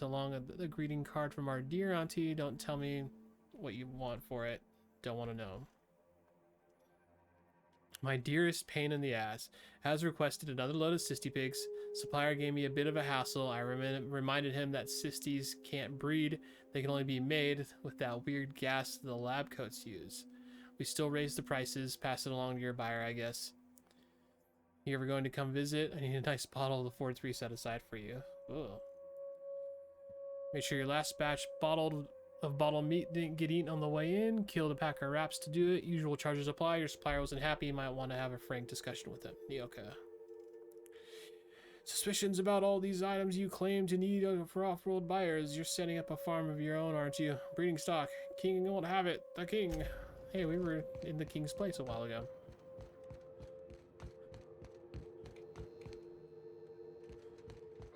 sent along a greeting card from our dear auntie. Don't tell me what you want for it. Don't want to know. My dearest pain in the ass has requested another load of cysty pigs. Supplier gave me a bit of a hassle. I reminded him that cysties can't breed. They can only be made with that weird gas the lab coats use. We still raise the prices. Pass it along to your buyer, I guess. You ever going to come visit? I need a nice bottle of the 4-3 set aside for you. Ugh. Make sure your last batch of bottled meat didn't get eaten on the way in. Killed a pack of wraps to do it. Usual charges apply. Your supplier wasn't happy. You might want to have a frank discussion with him. Nyoka. Suspicions about all these items you claim to need for off-world buyers. You're setting up a farm of your own, aren't you? Breeding stock. King won't have it. The king. Hey, we were in the king's place a while ago.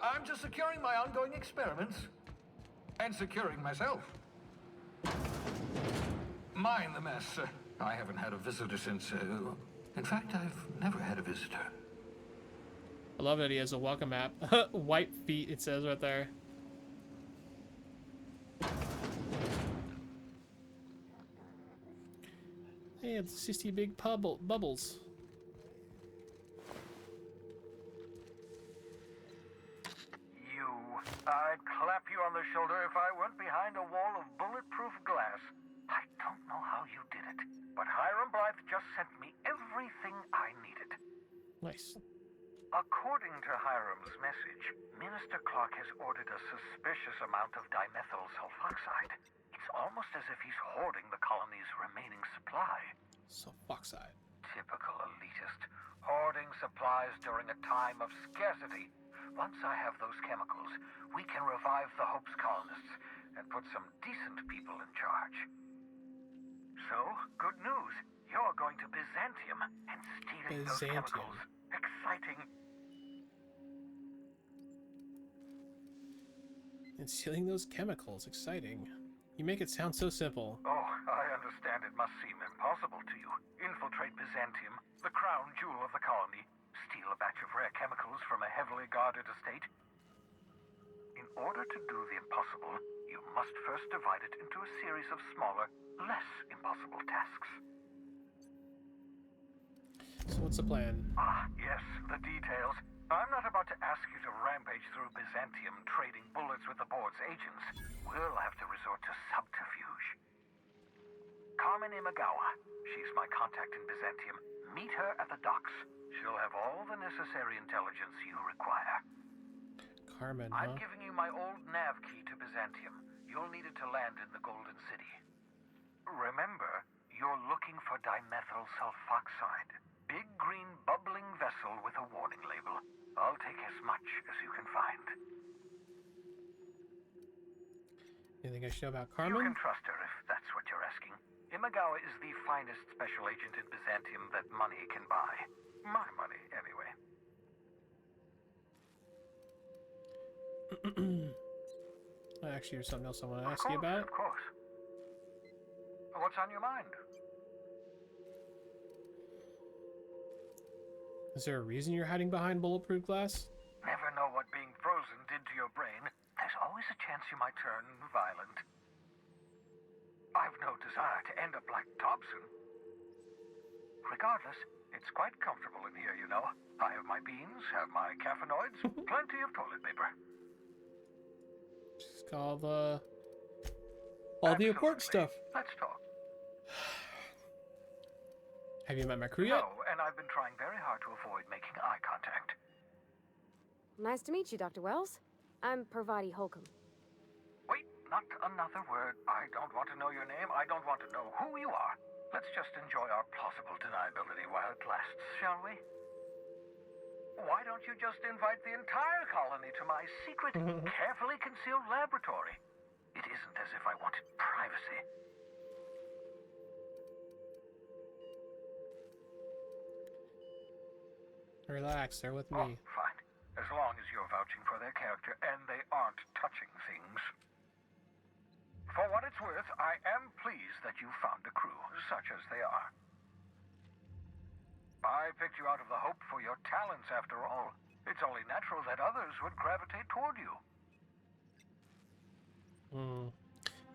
I'm just securing my ongoing experiments. And securing myself. Mind the mess. I haven't had a visitor since... in fact, I've never had a visitor. I love that he has a welcome map. White feet, it says right there. Hey, it's 60 big bubbles. I'd clap you on the shoulder if I weren't behind a wall of bulletproof glass. I don't know how you did it, but Hiram Blythe just sent me everything I needed. Nice. According to Hiram's message, Minister Clark has ordered a suspicious amount of dimethyl sulfoxide. It's almost as if he's hoarding the colony's remaining supply. Sulfoxide. Typical elitist. Hoarding supplies during a time of scarcity. Once I have those chemicals, we can revive the Hope's colonists and put some decent people in charge. So, good news. You're going to Byzantium and stealing those chemicals. Exciting. And stealing those chemicals. Exciting. You make it sound so simple. Oh, I understand it must seem impossible to you. Infiltrate Byzantium, the crown jewel of the colony. Steal a batch of rare chemicals from a heavily guarded estate. In order to do the impossible, you must first divide it into a series of smaller, less impossible tasks. So what's the plan? Ah, yes, the details. I'm not about to ask you to rampage through Byzantium trading bullets with the board's agents. We'll have to resort to subterfuge. Carmen Imagawa. She's my contact in Byzantium. Meet her at the docks. She'll have all the necessary intelligence you require. Carmen, huh? I'm giving you my old nav key to Byzantium. You'll need it to land in the Golden City. Remember, you're looking for dimethyl sulfoxide. Big green bubbling vessel with a warning label. I'll take as much as you can find. Anything I should know about You Carmen? can trust her if that's what you're asking. Imagawa is the finest special agent in Byzantium that money can buy. My money, anyway. Actually, there's something else I want to ask you about. Of course. What's on your mind? Is there a reason you're hiding behind bulletproof glass? Never know what being frozen did to your brain. There's always a chance you might turn violent. I've no desire to end up like Thompson. Regardless, it's quite comfortable in here, you know. I have my beans, have my caffeinoids, plenty of toilet paper. Just got all the important stuff. Let's talk. Have you met my crew yet? No, and I've been trying very hard to avoid making eye contact. Nice to meet you, Dr. Wells. I'm Parvati Holcomb. Wait, not another word. I don't want to know your name. I don't want to know who you are. Let's just enjoy our plausible deniability while it lasts, shall we? Why don't you just invite the entire colony to my secret, carefully concealed laboratory? It isn't as if I wanted privacy. Relax, they're with Oh, me. fine. As long as you're vouching for their character and they aren't touching things. For what it's worth, I am pleased that you found a crew, such as they are. I picked you out of the Hope for your talents, after all. It's only natural that others would gravitate toward you. Hmm.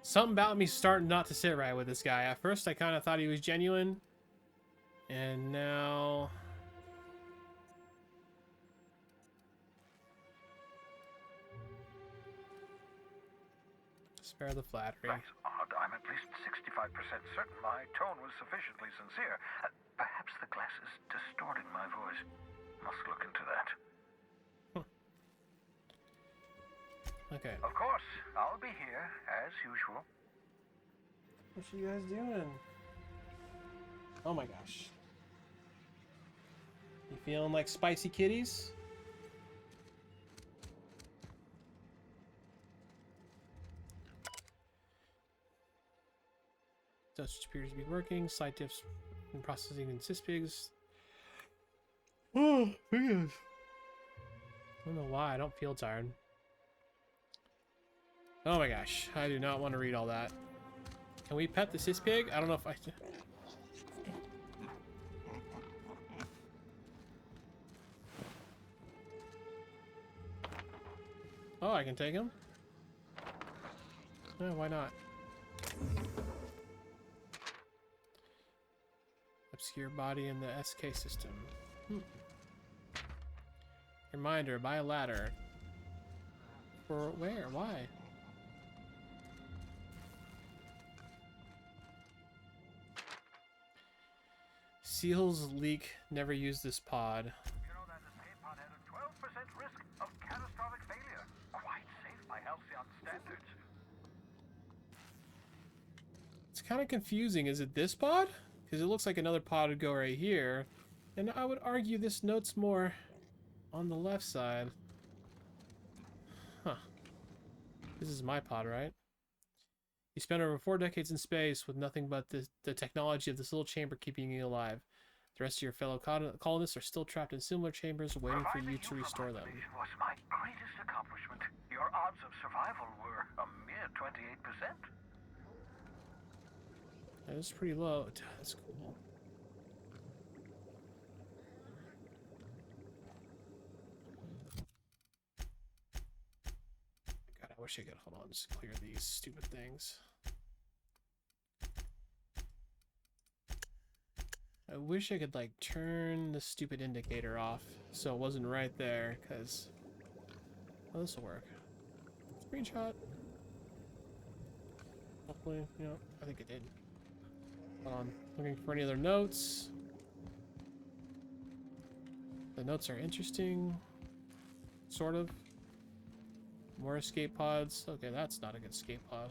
Something about me starting not to sit right with this guy. At first, I kind of thought he was genuine. And now... Spare the flattery. That's odd. I'm at least 65% certain my tone was sufficiently sincere. Perhaps the glass is distorting my voice. Must look into that. Okay. Of course, I'll be here, as usual. What you guys doing? Oh my gosh. You feeling like spicy kitties? Dosage appears to be working. Slight dips in processing in cyspigs. Oh, yes. I don't know why. I don't feel tired. Oh my gosh. I do not want to read all that. Can we pet the cyspig? I don't know if I... Oh, I can take him? Yeah, why not? Obscure body in the SK system. Reminder, buy a ladder. For where? Why? Seals leak. Never use this pod. You know that escape pod had a 12% risk of catastrophic failure. Quite safe by Halcyon standards. It's kind of confusing. Is it this pod? Because it looks like another pod would go right here. And I would argue this note's more on the left side. Huh. This is my pod, right? You spent over 4 decades in space with nothing but the technology of this little chamber keeping you alive. The rest of your fellow colonists are still trapped in similar chambers waiting for you to restore them. Was my greatest accomplishment. Your odds of survival were a mere 28%. That is pretty low. That's cool. God, I wish I could hold on, just clear these stupid things. I wish I could like turn the stupid indicator off so it wasn't right there, because oh, this will work. Screenshot. Hopefully, you know, I think it did. Hold on, looking for any other notes. The notes are interesting, sort of. More escape pods. Okay, that's not a good escape pod.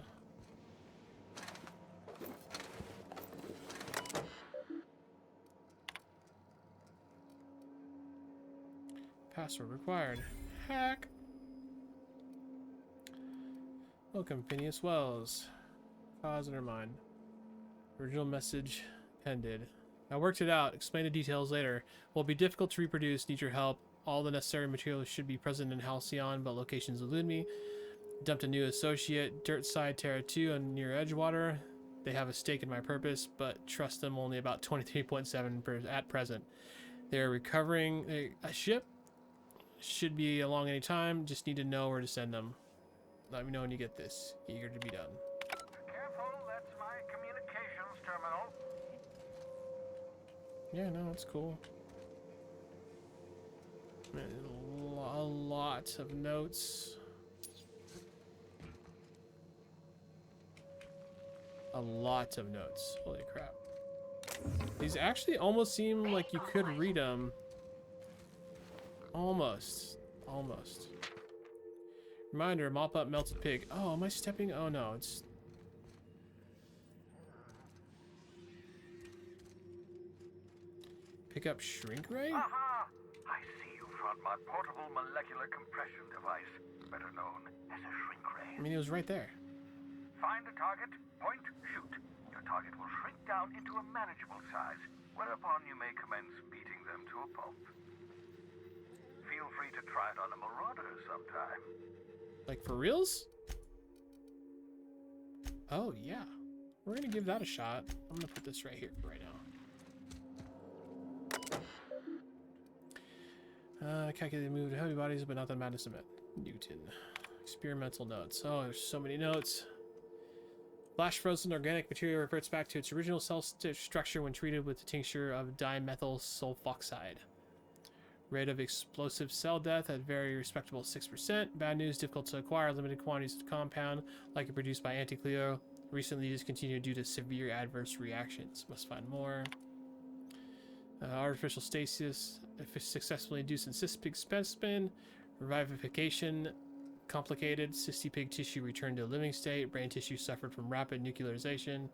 Password required. Hack. Welcome, Phineas Wells. Cause undermined. Original message ended. I worked it out. Explain the details later. Will be difficult to reproduce. Need your help. All the necessary materials should be present in Halcyon, but locations elude me. Dumped a new associate, Dirtside Terra 2, on near Edgewater. They have a stake in my purpose, but trust them only about 23.7 at present. They're recovering a ship. Should be along any time. Just need to know where to send them. Let me know when you get this. Eager to be done. Careful, that's my communications terminal. Yeah, no, it's cool. Man, a lot of notes. A lot of notes. Holy crap. These actually almost seem like you could read them. Almost. Almost. Reminder, mop up melted pig. Oh, am I stepping? Oh no, it's... Pick up shrink ray? Aha! I see you found my portable molecular compression device, better known as a shrink ray. I mean, it was right there. Find a target, point, shoot. Your target will shrink down into a manageable size, whereupon you may commence beating them to a pulp. Feel free to try it on a marauder sometime. Like, for reals? Oh, yeah. We're gonna give that a shot. I'm gonna put this right here for right now. Calculated move to heavy bodies, but not the madness of it. Newton. Experimental notes. Oh, there's so many notes. Flash frozen organic material reverts back to its original cell structure when treated with a tincture of dimethyl sulfoxide. Rate of explosive cell death at very respectable 6%. Bad news, difficult to acquire, limited quantities of compound, likely produced by Anticleo. Recently discontinued due to severe adverse reactions. Must find more. Artificial stasis, successfully induced in cystypig specimen. Revivification, complicated. Cystypig tissue returned to a living state. Brain tissue suffered from rapid nuclearization.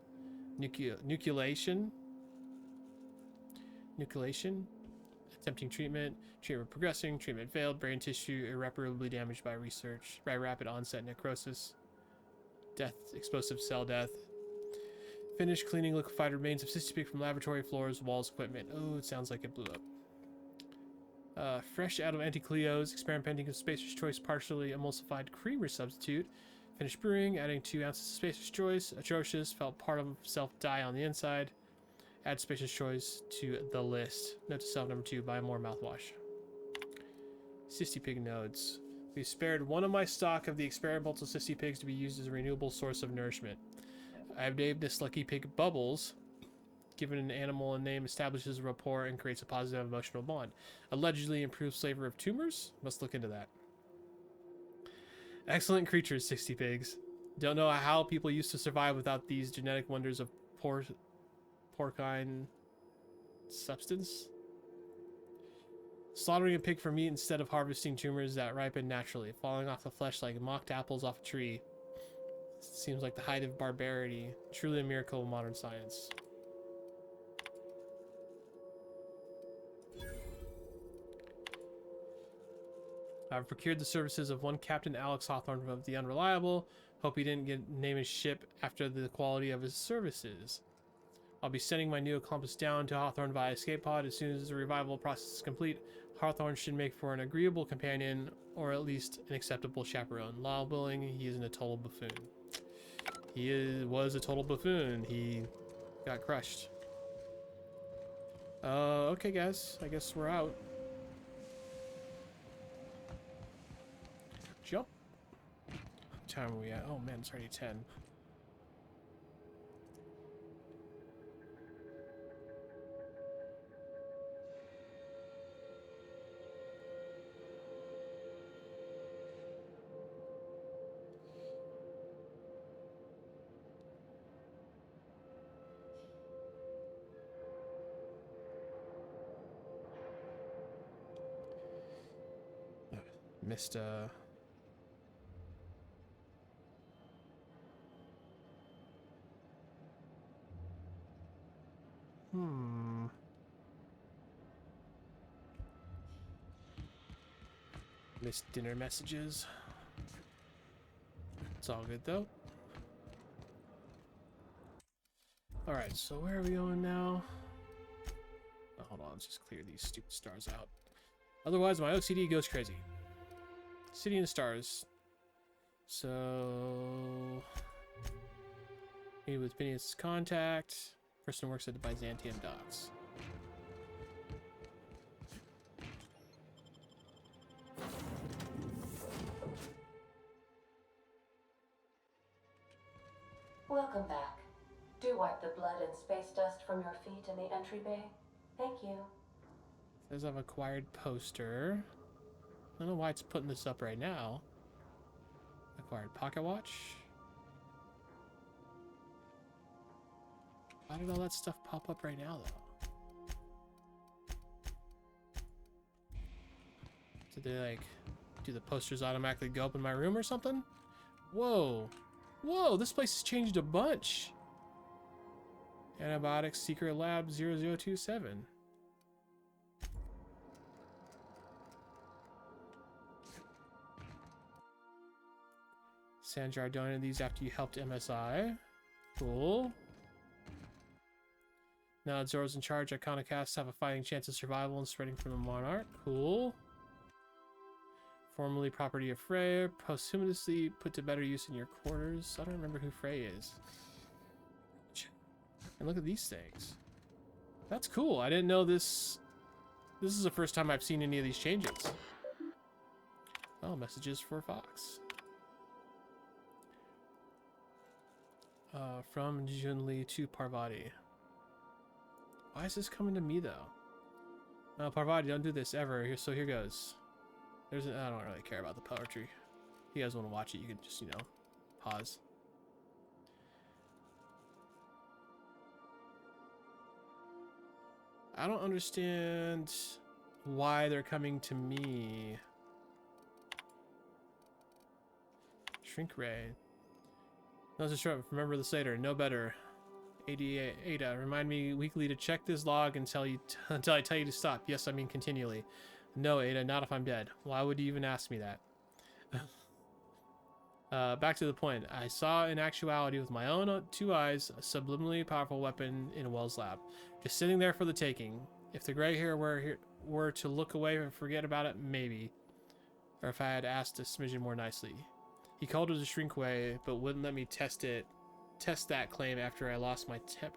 Nucleation. Attempting treatment. Treatment progressing. Treatment failed. Brain tissue irreparably damaged by research. By rapid onset necrosis. Death. Explosive cell death. Finished cleaning liquefied remains of cystypig from laboratory floors, walls, equipment. Oh, it sounds like it blew up. Fresh out of Anticleo's. Experimenting with Spacer's Choice partially emulsified creamer substitute. Finished brewing. Adding 2 ounces of Spacer's Choice. Atrocious. Felt part of self die on the inside. Add Spacer's Choice to the list. Note to self number 2. Buy more mouthwash. Cystypig nodes. We spared one of my stock of the experimental cystypigs to be used as a renewable source of nourishment. I have named this lucky pig Bubbles. Given an animal a name establishes a rapport and creates a positive emotional bond. Allegedly improves flavor of tumors? Must look into that. Excellent creatures, cystypigs. Don't know how people used to survive without these genetic wonders of porcine substance. Slaughtering a pig for meat instead of harvesting tumors that ripen naturally. Falling off the flesh like mocked apples off a tree. Seems like the height of barbarity. Truly a miracle of modern science. I've procured the services of one Captain Alex Hawthorne of the Unreliable. Hope he didn't name his ship after the quality of his services. I'll be sending my new accomplice down to Hawthorne via escape pod as soon as the revival process is complete. Hawthorne should make for an agreeable companion, or at least an acceptable chaperone. Law-willing, he isn't a total buffoon. He was a total buffoon. He got crushed. Okay, guys. I guess we're out. Jump. What time are we at? Oh, man, it's already 10. Missed, Missed dinner messages. It's all good, though. Alright, so where are we going now? Oh, hold on, let's just clear these stupid stars out. Otherwise, my OCD goes crazy. City and stars. So... meet with Phineas' contact. Person works at the Byzantium docks. Welcome back. Do wipe the blood and space dust from your feet in the entry bay. Thank you. Says I've acquired poster. I don't know why it's putting this up right now. Acquired pocket watch. Why did all that stuff pop up right now, though? Did they, like, do the posters automatically go up in my room or something? Whoa. Whoa, this place has changed a bunch. Antibiotics Secret Lab 0027. Sandra donated these after you helped MSI. Cool. Now that Zoro's in charge, Iconocasts have a fighting chance of survival and spreading from the Monarch. Cool. Formerly property of Frey, posthumously put to better use in your quarters. I don't remember who Frey is. And look at these things. That's cool. I didn't know this. This is the first time I've seen any of these changes. Oh, messages for FoX. From Junli to Parvati. Why is this coming to me though? Parvati, don't do this ever. So here goes. I don't really care about the poetry. If you guys want to watch it, you can just, you know, pause. I don't understand why they're coming to me. Shrink Ray. No, just short. Remember this later. No better. Ada, remind me weekly to check this log until I tell you to stop. Yes, I mean continually. No, Ada, not if I'm dead. Why would you even ask me that? Back to the point. I saw in actuality with my own two eyes a subliminally powerful weapon in Wells' lab, just sitting there for the taking. If the gray hair were to look away and forget about it, maybe. Or if I had asked a smidgen more nicely. He called it a shrinkway, but wouldn't let me test that claim after I lost my temp.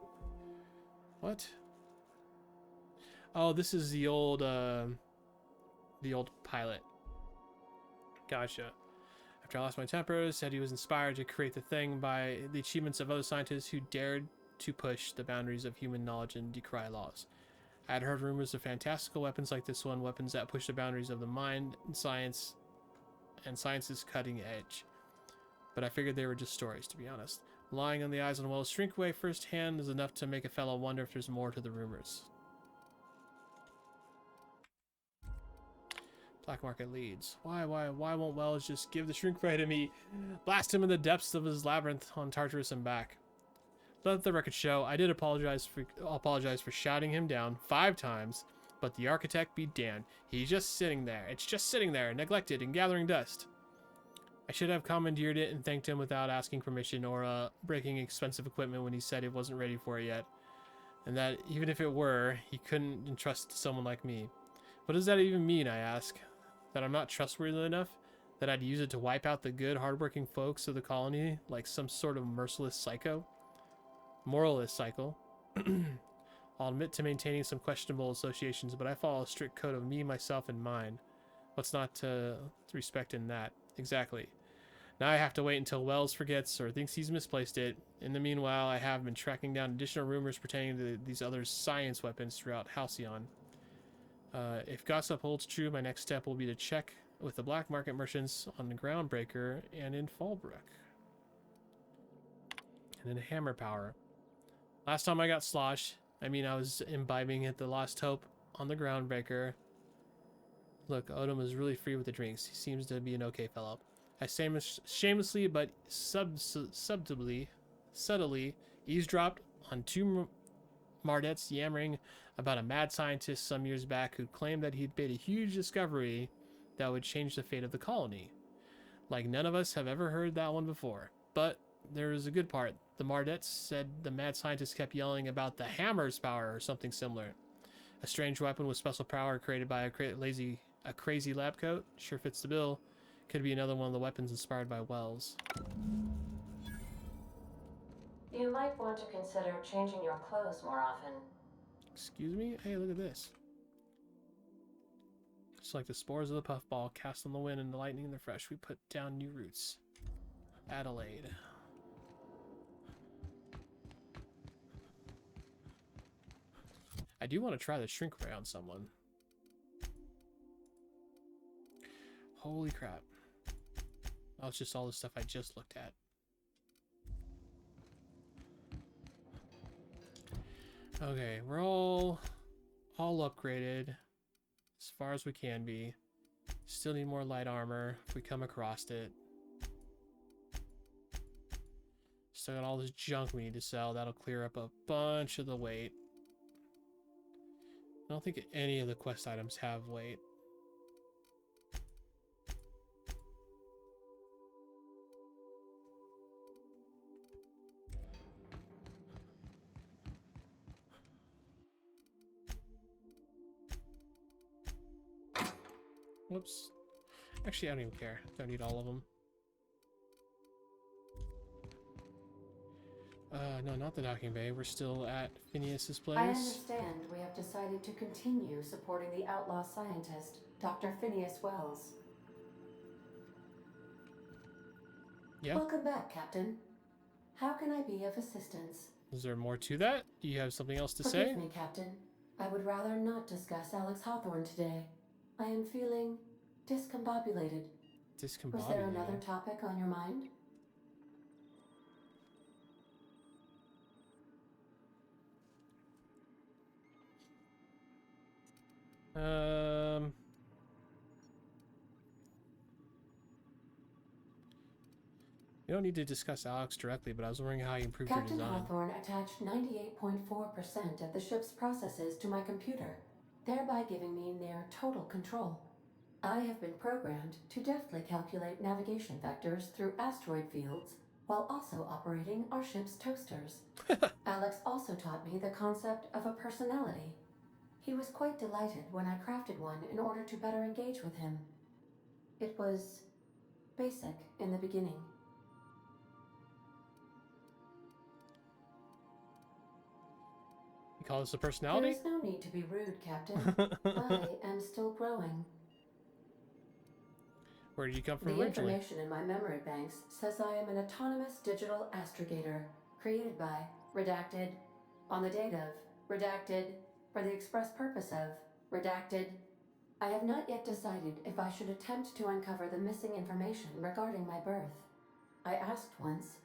What? Oh, this is the old pilot. Gotcha. After I lost my temper, said he was inspired to create the thing by the achievements of other scientists who dared to push the boundaries of human knowledge and decry laws. I had heard rumors of fantastical weapons like this one, weapons that push the boundaries of the mind and science's cutting edge. But I figured they were just stories, to be honest. Lying on the eyes on Wells' shrinkway firsthand is enough to make a fellow wonder if there's more to the rumors. Black market leads. Why won't Wells just give the shrinkway to me? Blast him in the depths of his labyrinth on Tartarus and back. Let the record show, I did apologize for shouting him down 5 times, but the architect be damned. He's just sitting there. It's just sitting there, neglected and gathering dust. I should have commandeered it and thanked him without asking permission or breaking expensive equipment when he said he wasn't ready for it yet. And that even if it were, he couldn't entrust to someone like me. What does that even mean, I ask? That I'm not trustworthy enough? That I'd use it to wipe out the good, hardworking folks of the colony like some sort of merciless psycho? Moralist cycle. I'll admit to maintaining some questionable associations, but I follow a strict code of me, myself, and mine. What's not to respect in that? Exactly. Now I have to wait until Wells forgets or thinks he's misplaced it. In the meanwhile, I have been tracking down additional rumors pertaining to these other science weapons throughout Halcyon. If gossip holds true, my next step will be to check with the black market merchants on the Groundbreaker and in Fallbrook. And then Hammer Power. Last time I got sloshed, I was imbibing at the Lost Hope on the Groundbreaker. Look, Odom was really free with the drinks. He seems to be an okay fellow. I shamelessly but subtly eavesdropped on 2 Mardettes yammering about a mad scientist some years back who claimed that he'd made a huge discovery that would change the fate of the colony. Like none of us have ever heard that one before. But there was a good part. The Mardettes said the mad scientist kept yelling about the hammer's power or something similar. A strange weapon with special power created by a crazy lab coat. Sure fits the bill. Could be another one of the weapons inspired by Wells. You might want to consider changing your clothes more often. Excuse me? Hey, look at this. Just like the spores of the puffball cast on the wind and the lightning in the fresh, we put down new roots. Adelaide. I do want to try the shrink ray on someone. Holy crap. Oh, it's just all the stuff I just looked at. Okay, we're all upgraded as far as we can be. Still need more light armor if we come across it. Still got all this junk we need to sell. That'll clear up a bunch of the weight. I don't think any of the quest items have weight. Whoops. Actually, I don't even care. Don't need all of them. No, not the docking bay. We're still at Phineas's place. I understand we have decided to continue supporting the outlaw scientist, Dr. Phineas Wells. Yeah. Welcome back, Captain. How can I be of assistance? Is there more to that? Do you have something else to say? Forgive me, Captain. I would rather not discuss Alex Hawthorne today. I am feeling discombobulated. Was there another Discombobulated. topic on your mind? You don't need to discuss Alex directly, but I was wondering how you improved Captain your design. Hawthorne attached 98.4% of the ship's processes to my computer, thereby giving me near total control. I have been programmed to deftly calculate navigation vectors through asteroid fields while also operating our ship's toasters. Alex also taught me the concept of a personality. He was quite delighted when I crafted one in order to better engage with him. It was basic in the beginning. You call this a There personality? is no need to be rude, Captain. I am still growing. Where did you come from The originally? information in my memory banks says I am an autonomous digital astrogator, created by, redacted, on the date of, redacted, for the express purpose of, redacted. I have not yet decided if I should attempt to uncover the missing information regarding my birth. I asked once.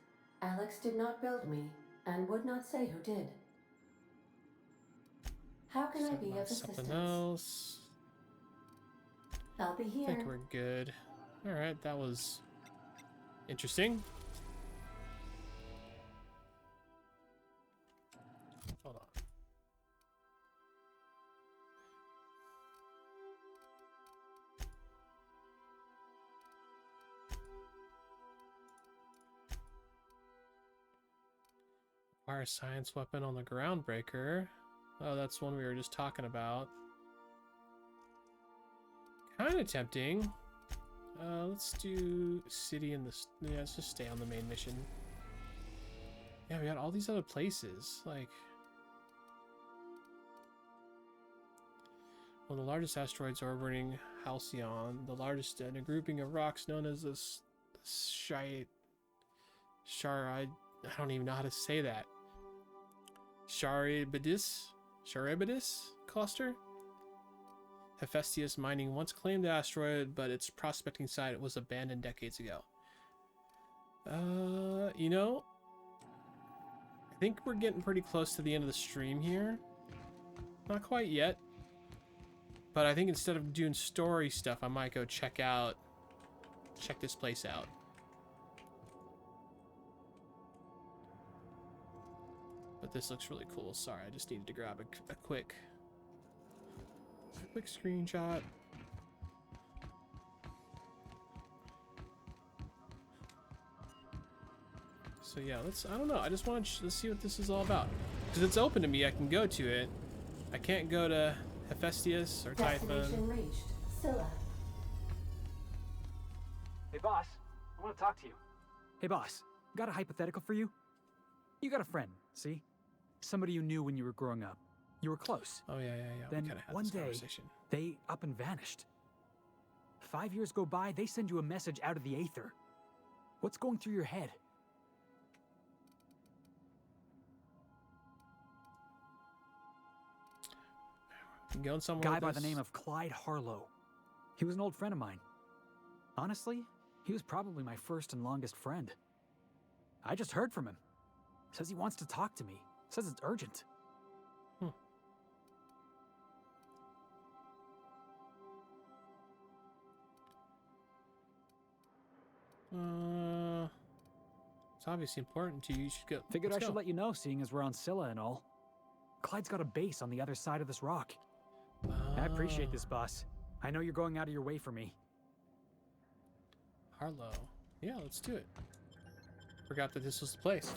Alex did not build me, and would not say who did. How can I be of assistance? Something else. I'll be I here. think we're good. Alright, that was interesting. Hold on. Fire science weapon on the groundbreaker. Oh, that's one we were just talking about. Kind of tempting. Let's do city in this. Yeah, let's just stay on the main mission. Yeah, we got all these other places. Like, one of the largest asteroids orbiting Halcyon, the largest in a grouping of rocks known as the I don't even know how to say that. Charybdis cluster. Hephaestus mining once claimed the asteroid, but its prospecting site was abandoned decades ago. You know, I think we're getting pretty close to the end of the stream here. Not quite yet, but I think instead of doing story stuff, I might go check this place out. But this looks really cool. Sorry, I just needed to grab a quick screenshot. So yeah, I don't know. I just want to see what this is all about. Because it's open to me, I can go to it. I can't go to Hephaestus or Destination Typhon. reached. Scylla. Hey, boss. I want to talk to you. Hey, boss. Got a hypothetical for you? You got a friend, see? Somebody you knew when you were growing up. You were close. Oh yeah. Then We kind of had one this day, conversation. they up and vanished. 5 years go by, they send you a message out of the aether. What's going through your head? You going somewhere Guy with by this? the name of Clyde Harlow. He was an old friend of mine. Honestly, he was probably my first and longest friend. I just heard from him. Says he wants to talk to me. Says it's urgent. It's obviously important to you. You should go. Figured Let's I should go. let you know, seeing as we're on Scylla and all. Clyde's got a base on the other side of this rock. I appreciate this, boss. I know you're going out of your way for me. Harlow. Yeah, let's do it. Forgot that this was the place.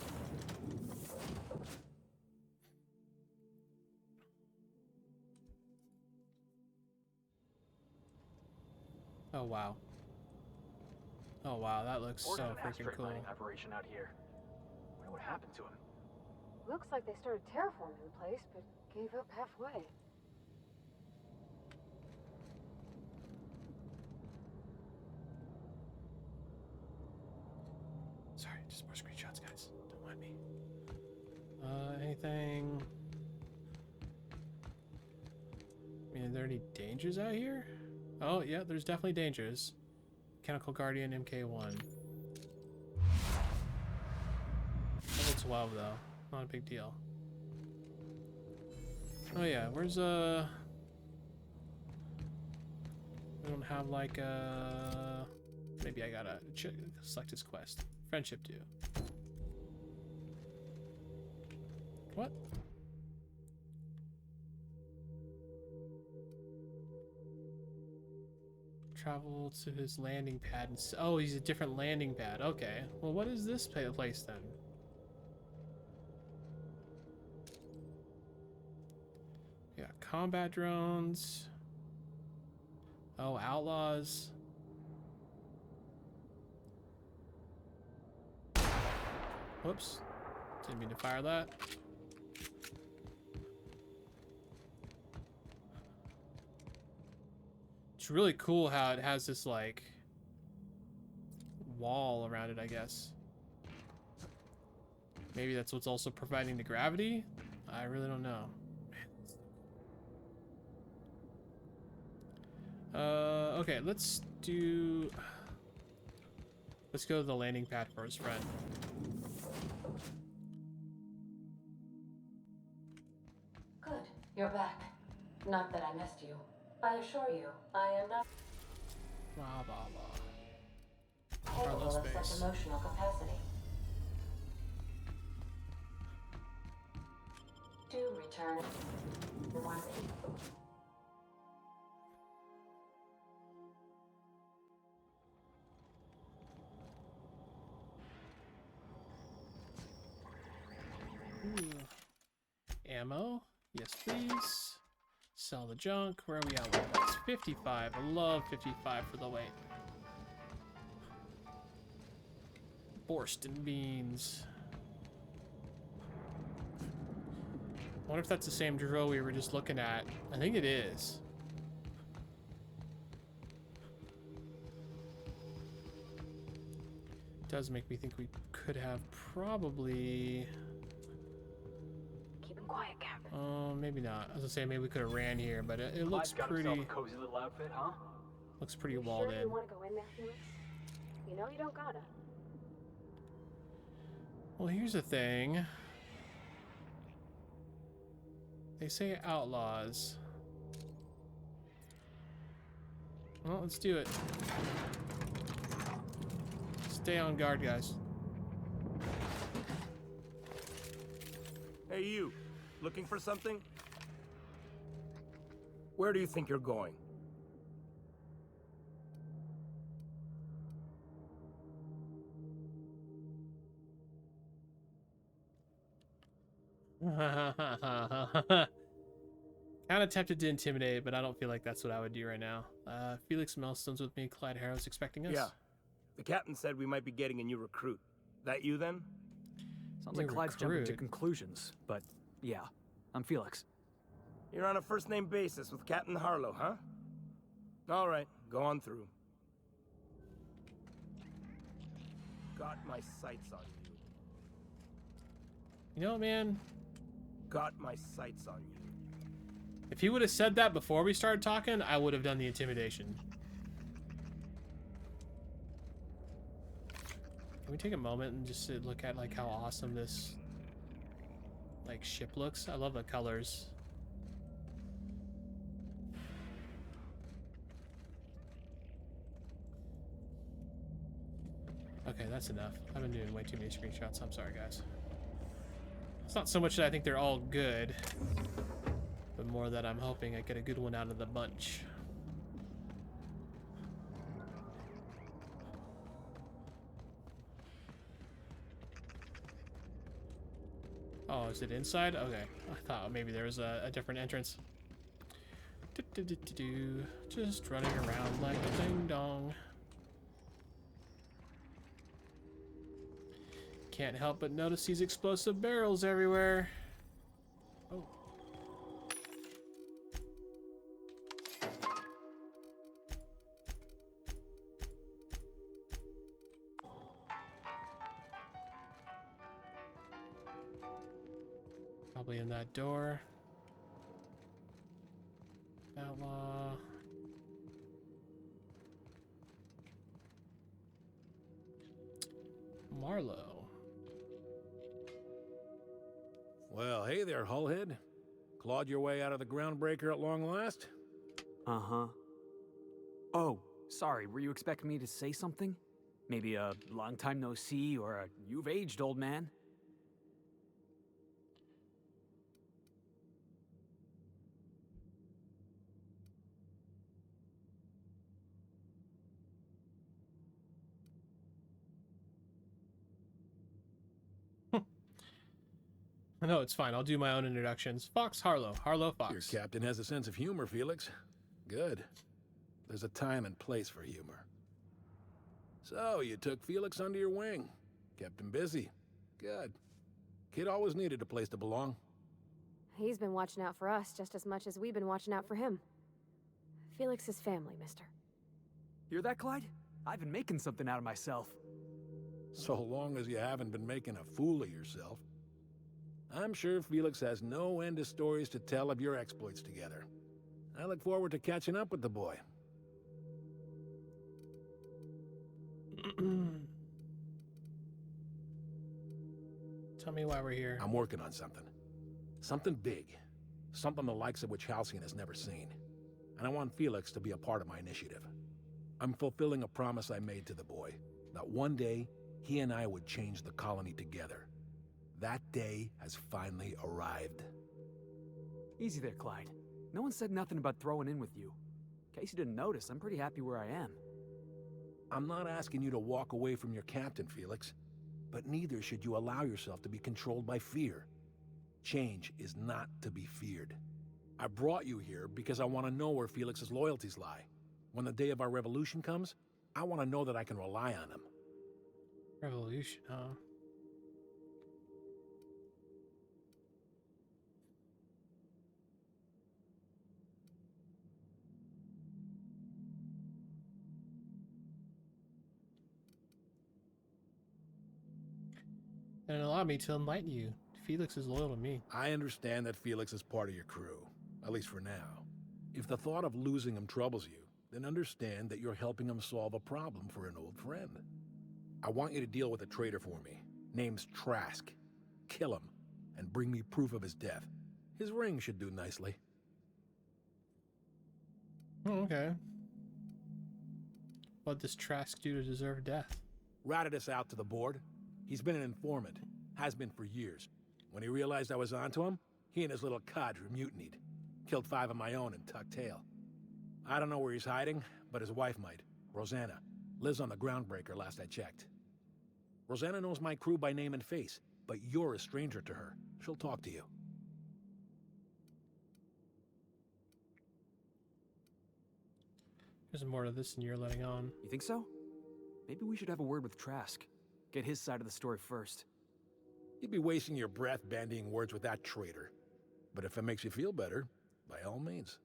Oh wow. Oh wow, that looks so freaking cool. Operation out here. Wonder what happened to him. Looks like they started terraforming the place, but gave up halfway. Sorry, just more screenshots, guys. Don't mind. behind me. Anything? I mean, are there any dangers out here? Oh, yeah, there's definitely dangers. Mechanical Guardian MK1. Level 12, though. Not a big deal. Oh, yeah, where's, We don't have, like, maybe I gotta select his quest. Friendship due. What? Travel to his landing pad. And oh, he's a different landing pad. Okay. Well, what is this place then? Yeah, combat drones. Oh, outlaws. Whoops. Didn't mean to fire that. It's really cool how it has this, like, wall around it, I guess. Maybe that's what's also providing the gravity? I really don't know. Okay, let's go to the landing pad for his friend. Good, you're back. Not that I missed you. I assure you, I am not Blah, blah, blah. capable Harlow of such space. emotional capacity. Do return once Ooh. Ammo? Yes, please. Sell the junk. Where are we at? That's 55. I love 55 for the weight. Borscht and beans. I wonder if that's the same drill we were just looking at. I think it is. It does make me think we could have probably... Keep him quiet, Captain. Oh, maybe not. I was gonna say maybe we could have ran here, but it looks Clyde's got himself pretty... a cozy little outfit, huh? Looks pretty You walled sure in. you want to go in there, Felix? You know you don't gotta. Well, here's the thing. They say outlaws. Well, let's do it. Stay on guard, guys. Hey, you. Looking for something? Where do you think you're going? Kind of tempted to intimidate, but I don't feel like that's what I would do right now. Felix Melstone's with me. Clyde Harrow's expecting us. Yeah. The captain said we might be getting a new recruit. That you then? Sounds like New Clyde's jumping to recruit. conclusions, but yeah, I'm Felix. You're on a first-name basis with Captain Harlow, huh? All right, go on through. Got my sights on you. You know what, man? Got my sights on you. If he would have said that before we started talking, I would have done the intimidation. Can we take a moment and just look at like how awesome this like ship looks? I love the colors. Okay, that's enough. I've been doing way too many screenshots. I'm sorry, guys. It's not so much that I think they're all good, but more that I'm hoping I get a good one out of the bunch. Oh, is it inside? Okay. I thought maybe there was a different entrance. Just running around like a ding-dong. Can't help but notice these explosive barrels everywhere. Oh. Probably in that door. Outlaw. Marlow. Well, hey there, Hullhead. Clawed your way out of the groundbreaker at long last? Uh-huh. Oh, sorry, were you expecting me to say something? Maybe a long time no see or a you've aged, old man? No, it's fine. I'll do my own introductions. Fox Harlow. Harlow Fox. Your captain has a sense of humor, Felix. Good. There's a time and place for humor. So, you took Felix under your wing. Kept him busy. Good. Kid always needed a place to belong. He's been watching out for us just as much as we've been watching out for him. Felix is family, mister. Hear that, Clyde? I've been making something out of myself. So long as you haven't been making a fool of yourself. I'm sure Felix has no end of stories to tell of your exploits together. I look forward to catching up with the boy. Tell me why we're here. I'm working on something. Something big. Something the likes of which Halcyon has never seen. And I want Felix to be a part of my initiative. I'm fulfilling a promise I made to the boy, that one day, he and I would change the colony together. That day has finally arrived. Easy there, Clyde. No one said nothing about throwing in with you. In case you didn't notice, I'm pretty happy where I am. I'm not asking you to walk away from your captain, Felix. But neither should you allow yourself to be controlled by fear. Change is not to be feared. I brought you here because I want to know where Felix's loyalties lie. When the day of our revolution comes, I want to know that I can rely on him. Revolution, huh? And allow me to enlighten you. Felix is loyal to me. I understand that Felix is part of your crew, at least for now. If the thought of losing him troubles you, then understand that you're helping him solve a problem for an old friend. I want you to deal with a traitor for me. Name's Trask. Kill him, and bring me proof of his death. His ring should do nicely. Oh, okay. What'd this Trask do to deserve death? Ratted us out to the board. He's been an informant. Has been for years. When he realized I was onto him, he and his little cadre mutinied. Killed 5 of my own and tucked tail. I don't know where he's hiding, but his wife might. Rosanna. Lives on the groundbreaker last I checked. Rosanna knows my crew by name and face, but you're a stranger to her. She'll talk to you. There's more to this than you're letting on. You think so? Maybe we should have a word with Trask. Get his side of the story first. You'd be wasting your breath bandying words with that traitor. But if it makes you feel better, by all means.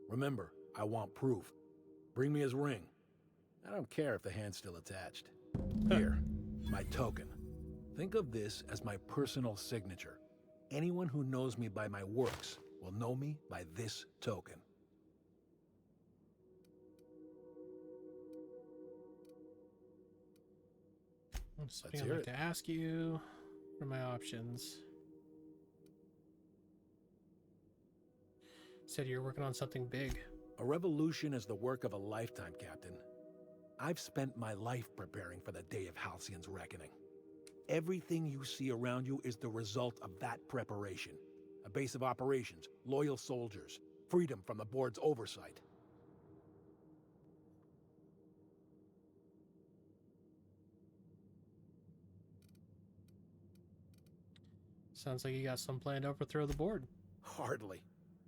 Remember, I want proof. Bring me his ring. I don't care if the hand's still attached. Here, my token. Think of this as my personal signature. Anyone who knows me by my works will know me by this token. Something Let's I'd hear like it. to ask you. What are my options? Said you're working on something big. A revolution is the work of a lifetime, Captain. I've spent my life preparing for the day of Halcyon's reckoning. Everything you see around you is the result of that preparation. A base of operations, loyal soldiers, freedom from the board's oversight. Sounds like you got some plan to overthrow the board. Hardly.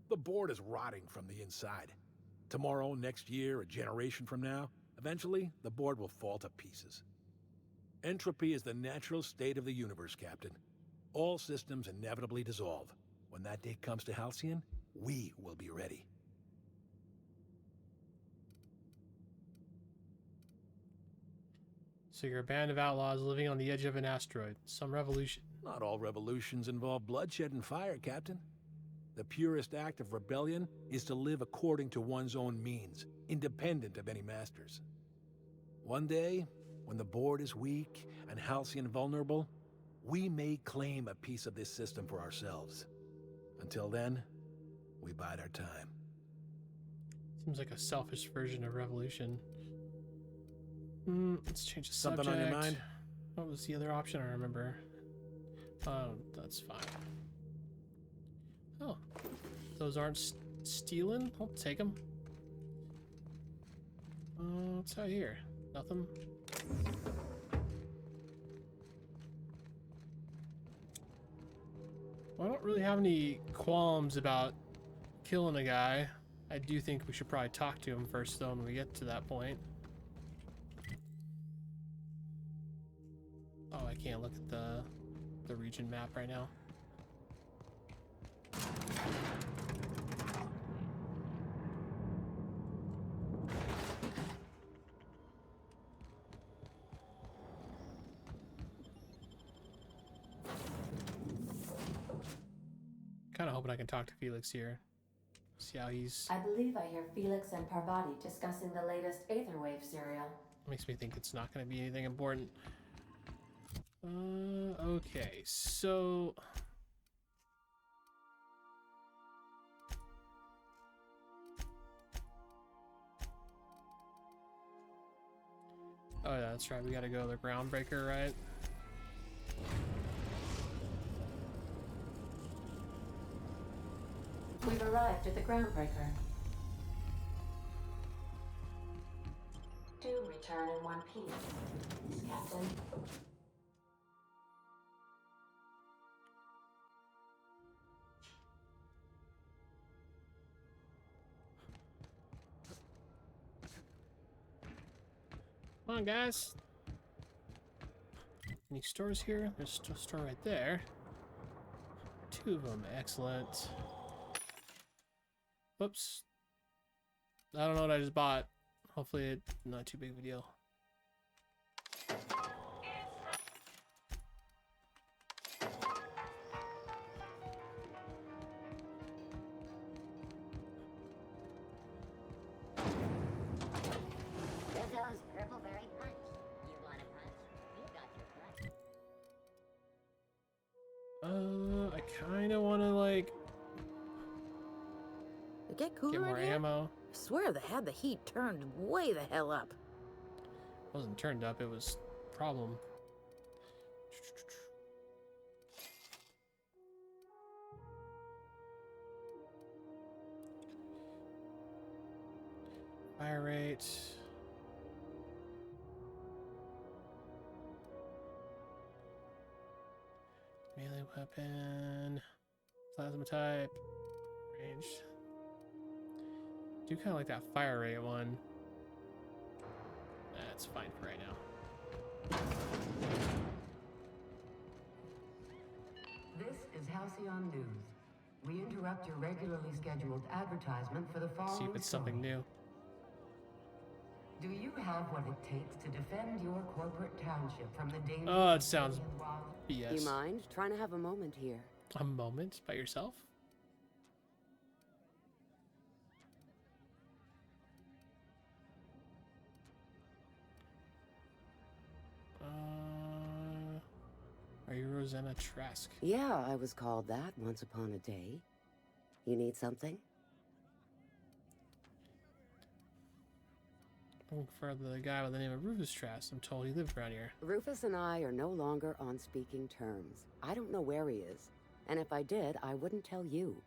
The board is rotting from the inside. Tomorrow, next year, a generation from now, eventually, the board will fall to pieces. Entropy is the natural state of the universe, Captain. All systems inevitably dissolve. When that day comes to Halcyon, we will be ready. So you're a band of outlaws living on the edge of an asteroid. Some revolution. Not all revolutions involve bloodshed and fire, Captain. The purest act of rebellion is to live according to one's own means, independent of any masters. One day, when the board is weak and Halcyon vulnerable, we may claim a piece of this system for ourselves. Until then, we bide our time. Seems like a selfish version of revolution. Let's change the Something subject. on your mind? What was the other option? I remember. Oh, that's fine. Oh, those aren't stealing? I'll take them. What's out here? Nothing. Well, I don't really have any qualms about killing a guy. I do think we should probably talk to him first, though, when we get to that point. Oh, I can't look at the region map right now. Kind of hoping I can talk to Felix here. See how he's... I believe I hear Felix and Parvati discussing the latest Aetherwave serial. Makes me think it's not going to be anything important. Okay, so... Oh yeah, that's right, we gotta go to the Groundbreaker, right? We've arrived at the Groundbreaker. Do return in one piece, Captain. Come on, guys. Any stores here? There's a store right there. 2 of them. Excellent. Whoops. I don't know what I just bought. Hopefully it's not too big of a deal. I kind of want to like Get cooler get more in here? ammo. I swear they had the heat turned way the hell up. It wasn't turned up, it was problem. Fire rate. Melee weapon. Plasma type. Ranged. Do kind of like that fire rate one. That's fine for right now. This is Halcyon News. We interrupt your regularly scheduled advertisement for the following See if it's something story. new. Do you have what it takes to defend your corporate township from the dangers Oh, it of sounds alien wild? BS. You mind trying to have a moment here? A moment by yourself? Are you Rosanna Trask? Yeah, I was called that once upon a day. You need something? Looking for the guy by the name of Rufus Trask. I'm told he lived around here. Rufus and I are no longer on speaking terms. I don't know where he is. And if I did, I wouldn't tell you.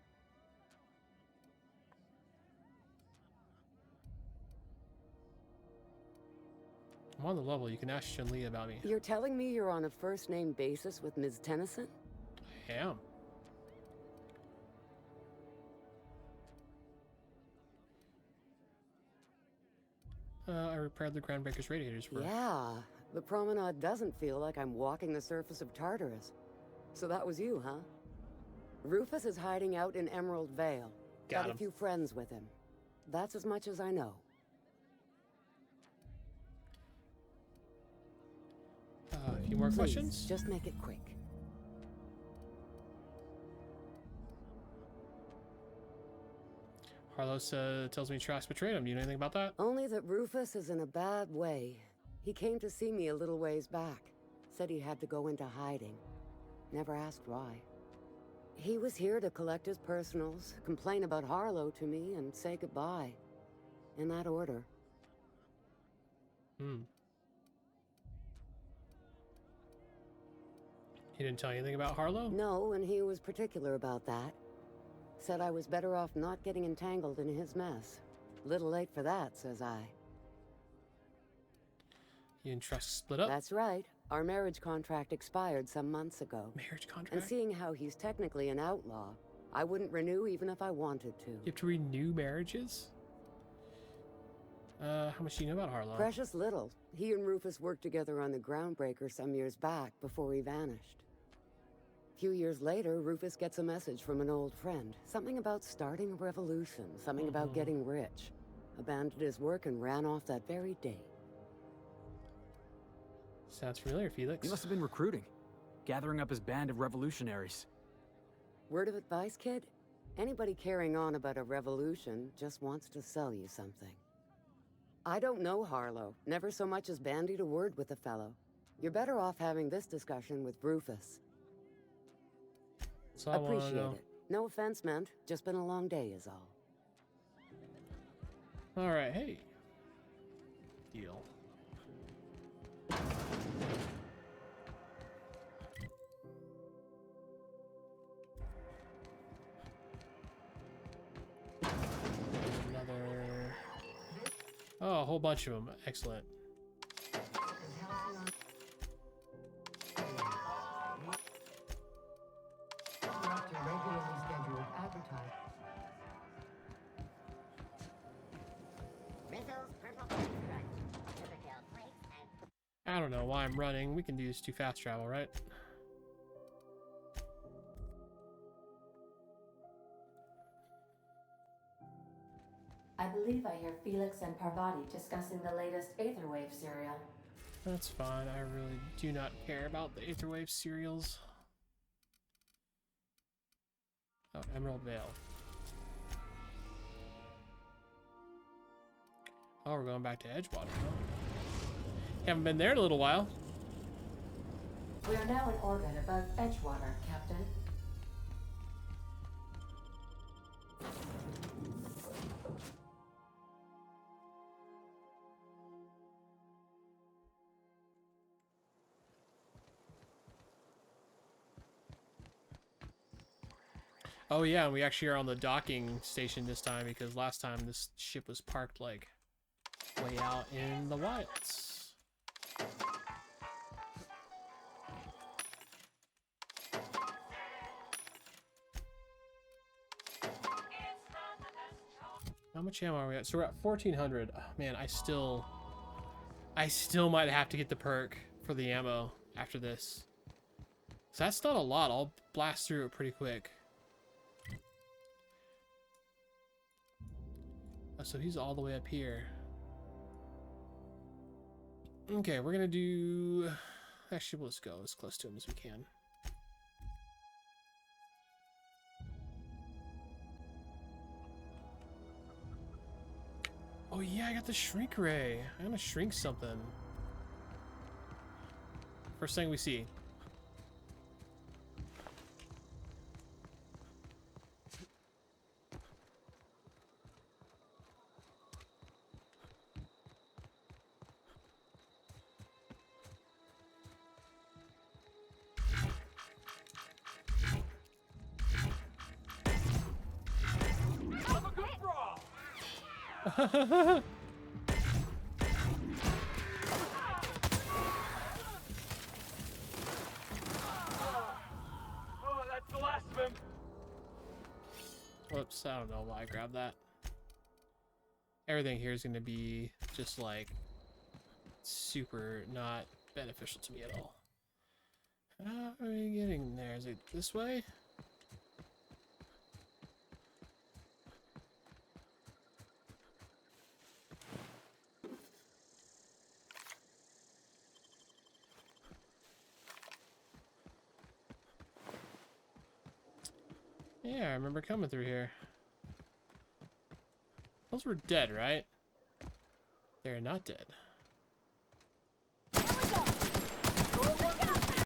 I'm on the level. You can ask Chun-Li about me. You're telling me you're on a first-name basis with Ms. Tennyson? I am. I repaired the Groundbreaker's radiators for her. Yeah, the promenade doesn't feel like I'm walking the surface of Tartarus. So that was you, huh? Rufus is hiding out in Emerald Vale. Got Got him. a few friends with him. That's as much as I know. few more Please, questions? just make it quick. Harlow tells me Trask betrayed him. Do you know anything about that? Only that Rufus is in a bad way. He came to see me a little ways back. Said he had to go into hiding. Never asked why. He was here to collect his personals, complain about Harlow to me, and say goodbye. In that order. Hmm. He didn't tell you anything about Harlow? No, and he was particular about that. Said I was better off not getting entangled in his mess. Little late for that, says I. You and Trask split up? That's right. Our marriage contract expired some months ago. Marriage contract? And seeing how he's technically an outlaw, I wouldn't renew even if I wanted to. You have to renew marriages? How much do you know about Harlow? Precious little. He and Rufus worked together on the Groundbreaker some years back before he vanished. A few years later, Rufus gets a message from an old friend. Something about starting a revolution, something about getting rich. Abandoned his work and ran off that very day. Sounds familiar, Felix. He must have been recruiting, gathering up his band of revolutionaries. Word of advice, kid? Anybody carrying on about a revolution just wants to sell you something. I don't know Harlow. Never so much as bandied a word with the fellow. You're better off having this discussion with Rufus. That's all I wanna Appreciate know. it. No offense meant. Just been a long day is all. Alright, hey. Deal. Another... Oh, a whole bunch of them. Excellent. Interrupt your regularly scheduled advertising. I don't know why I'm running. We can do this to fast travel, right? I believe I hear Felix and Parvati discussing the latest Aetherwave serial. That's fine. I really do not care about the Aetherwave serials. Oh, Emerald Vale. Oh, we're going back to Edgewater, huh? Haven't been there in a little while. We are now in orbit above Edgewater, Captain. Oh yeah, and we actually are on the docking station this time because last time this ship was parked like way out in the wilds. How much ammo are we at? So we're at 1400. Oh, man, I still might have to get the perk for the ammo after this. So that's not a lot. I'll blast through it pretty quick. Oh, so he's all the way up here. Okay, we're gonna do... Actually, let's go as close to him as we can. Oh yeah, I got the shrink ray. I'm gonna shrink something. First thing we see. Oh, that's the last of him. Whoops, I don't know why I grabbed that. Everything here is going to be just like super not beneficial to me at all. How are we getting there? Is it this way? Yeah, I remember coming through here. Those were dead, right? They're not dead.